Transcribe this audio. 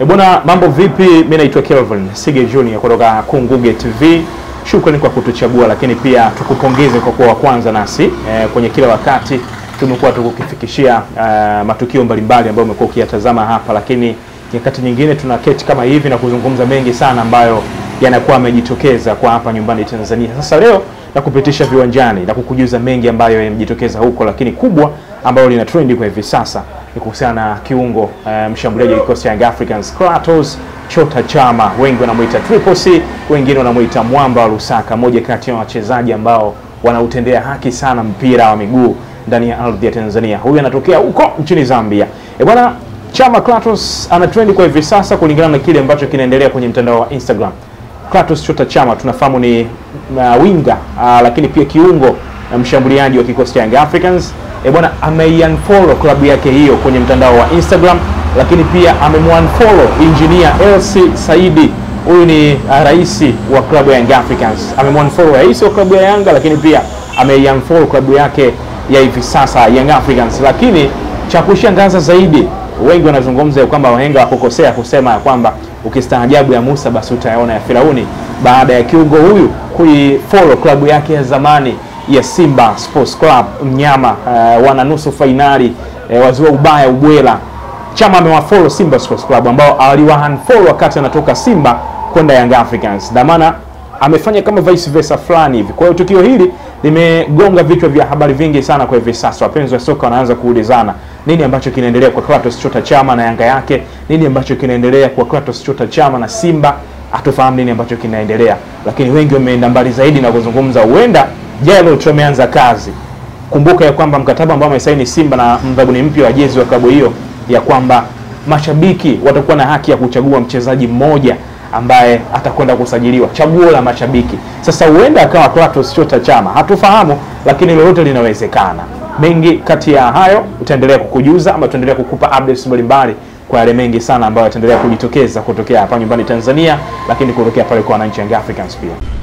Bwana, mambo vipi? Mimi naitwa Kelvin Sige Junior kutoka Kunguge TV. Shukrani kwa kutuchagua, lakini pia tukupongeze kwa kuwa wa kwanza nasi kwenye kila wakati tumekuwa tukukifikishia matukio mbalimbali ambayo umekuwa ukiyatazama hapa, lakini nyakati nyingine tunaketi kama hivi na kuzungumza mengi sana ambayo yanakuwa yamejitokeza kwa hapa nyumbani Tanzania. Sasa leo na kupitisha viwanjani na kukujuza mengi ambayo yamejitokeza huko, lakini kubwa ambayo lina trendi kwa hivi sasa ni kuhusiana na kiungo mshambuliaji wa kikosi cha Young Africans Clatous Chota Chama. Wengi wanamuita Triple C, wengine wanamuita Mwamba wa Lusaka, moja kati ya wachezaji ambao wanautendea haki sana mpira wa miguu ndani ya ardhi ya Tanzania. Huyu anatokea huko nchini Zambia. Bwana, Chama Clatous ana trendi kwa hivi sasa kulingana na kile ambacho kinaendelea kwenye mtandao wa Instagram. Clatous Chota Chama tunafahamu ni winga lakini pia kiungo mshambuliaji wa kikosi cha Young Africans. Bwana, ameiunfollow klabu yake hiyo kwenye mtandao wa Instagram, lakini pia amemunfollow engineer LC Saidi. Huyu ni rais wa klabu ya Young Africans. Amemunfollow rais wa klabu ya Yanga, lakini pia ameiunfollow klabu yake ya hivi sasa Young Africans. Lakini cha kushangaza zaidi, wengi wanazungumza kwamba wahenga wakukosea kusema kwamba ukistaajabu ya Musa basi utayaona ya Firauni, baada ya kiungo huyu kuifollow klabu yake ya zamani ya Simba Sports Club mnyama wana nusu finali wazua ubaya ubwela. Chama amewafollow Simba Sports Club ambao aliwaunfollow wakati anatoka Simba kwenda Young Africans. Na maana amefanya kama vice versa fulani hivi. Kwa hiyo tukio hili limegonga vichwa vya habari vingi sana kwa hivi sasa. Wapenzi wa soka wanaanza kuulizana nini ambacho kinaendelea kwa Clatous Chota Chama na Yanga yake, nini ambacho kinaendelea kwa Clatous Chota Chama na Simba, hatufahamu nini ambacho kinaendelea. Lakini wengi wameenda mbali zaidi na kuzungumza huenda Jelo tumeanza kazi. Kumbuka ya kwamba mkataba ambao amesaini Simba na mdhamini mpya wa jezi wa klabu hiyo, ya kwamba mashabiki watakuwa na haki ya kuchagua mchezaji mmoja ambaye atakwenda kusajiliwa, chaguo la mashabiki. Sasa huenda akawa Clatous Chota Chama, hatufahamu, lakini lolote linawezekana. Mengi kati ya hayo utaendelea kukujuza ama tutaendelea kukupa updates mbalimbali kwa yale mengi sana ambayo yataendelea kujitokeza kutokea hapa nyumbani Tanzania, lakini kutokea pale kwa wananchi Young Africans pia.